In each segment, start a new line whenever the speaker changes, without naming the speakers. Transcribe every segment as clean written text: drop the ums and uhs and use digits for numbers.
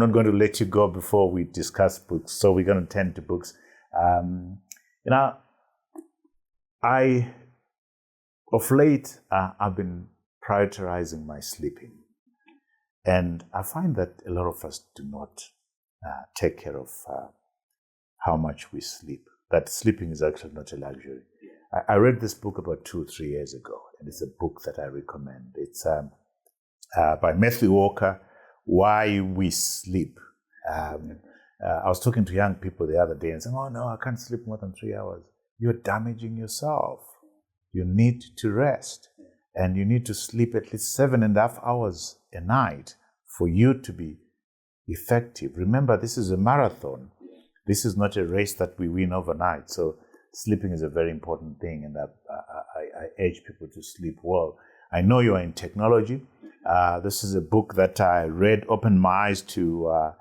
not going to let you go before we discuss books. So we're going to turn to books. Of late, I've been prioritizing my sleeping. And I find that a lot of us do not take care of how much we sleep. That sleeping is actually not a luxury. I read this book about 2 or 3 years ago, and it's a book that I recommend. It's by Matthew Walker, Why We Sleep. I was talking to young people the other day and saying, oh no, I can't sleep more than 3 hours. You're damaging yourself. You need to rest, and you need to sleep at least 7.5 hours a night for you to be effective. Remember, this is a marathon. This is not a race that we win overnight. So sleeping is a very important thing, and I urge people to sleep well. I know you are in technology. This is a book that I read, opened my eyes to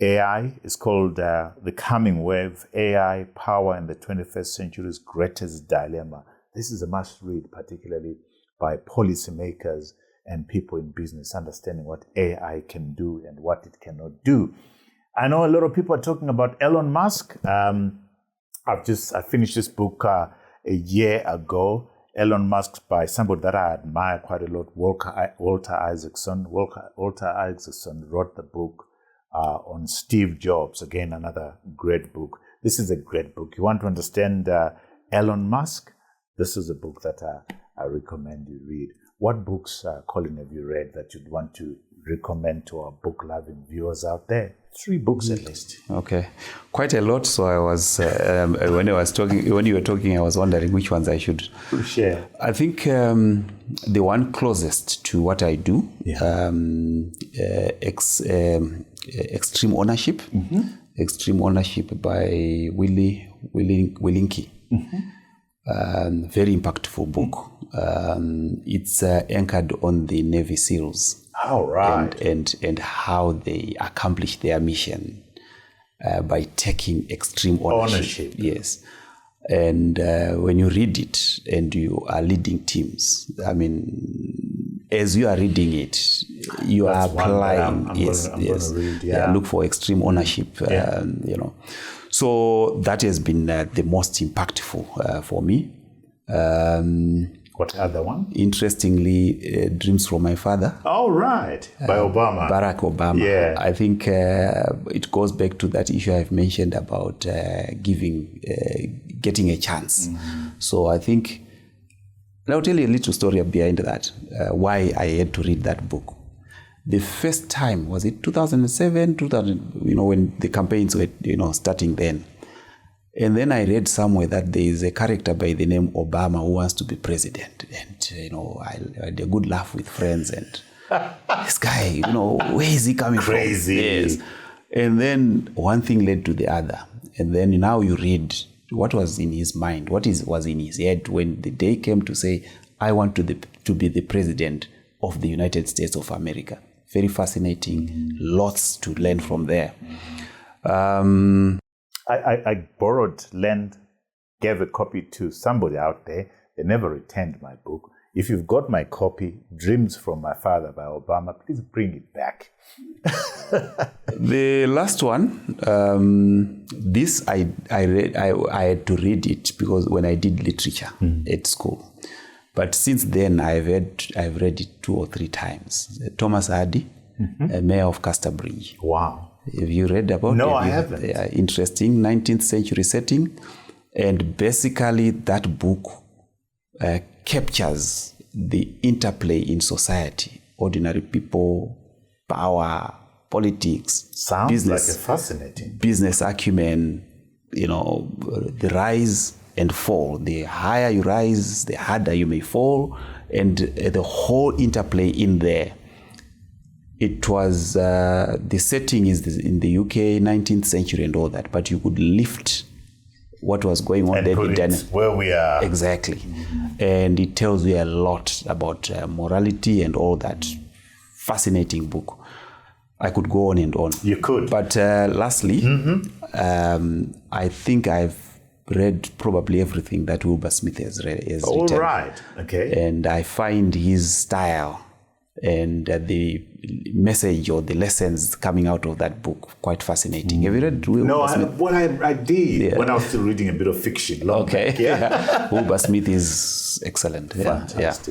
AI. It's called The Coming Wave, AI, Power in the 21st Century's Greatest Dilemma. This is a must-read, particularly by policymakers and people in business, understanding what AI can do and what it cannot do. I know a lot of people are talking about Elon Musk. I finished this book a year ago. Elon Musk, by somebody that I admire quite a lot, Walter Isaacson. Walter Isaacson wrote the book on Steve Jobs. Again, another great book. This is a great book. You want to understand Elon Musk? This is a book that I recommend you read. What books, Collen, have you read that you'd want to recommend to our book-loving viewers out there? 3 books at least.
Okay, quite a lot. So I was when you were talking, I was wondering which ones I should
share.
I think the one closest to what I do, Extreme Ownership. Mm-hmm. Extreme Ownership by Willinky. Mm-hmm. Very impactful book. It's anchored on the Navy SEALs.
All right.
And how they accomplish their mission by taking extreme ownership. Yes. And when you read it and you are leading teams, I mean, as you are reading it, you are applying.
I'm gonna read,
look for extreme ownership. So that has been the most impactful for me.
What other one?
Interestingly, Dreams from My Father.
All right, by Obama.
Barack Obama.
Yeah.
I think it goes back to that issue I've mentioned about getting a chance. Mm-hmm. So I think, I'll tell you a little story behind that, why I had to read that book. The first time, was it 2007, when the campaigns were, starting then. And then I read somewhere that there is a character by the name Obama who wants to be president. And, I had a good laugh with friends. And this guy, where is he coming from?
Crazy.
Yes. And then one thing led to the other. And then now you read what was in his mind, was in his head when the day came to say, I want to be the president of the United States of America. Very fascinating. Mm-hmm. Lots to learn from there. Mm-hmm.
I borrowed, gave a copy to somebody out there. They never returned my book. If you've got my copy, Dreams from My Father by Obama, please bring it back.
The last one, this I read. I had to read it because when I did literature at school. But since then, I've read it 2 or 3 times. Thomas Hardy, Mayor of Casterbridge.
Wow.
Have you read about it?
No, I haven't.
Interesting 19th century setting. And basically that book captures the interplay in society. Ordinary people, power, politics.
Sounds
business,
like a fascinating.
Business acumen, the rise and fall. The higher you rise, the harder you may fall. And the whole interplay in there. It was, the setting is in the UK, 19th century and all that, but you could lift what was going on there.
And put it where we are.
Exactly. Mm-hmm. And it tells you a lot about morality and all that. Fascinating book. I could go on and on.
You could.
But lastly, I think I've read probably everything that Wilbur Smith has written.
All right. Okay.
And I find his style And the message or the lessons coming out of that book, quite fascinating. Have you read
No,
Smith?
I did when I was still reading a bit of fiction.
Okay. Wilbur Smith is excellent.
Fantastic.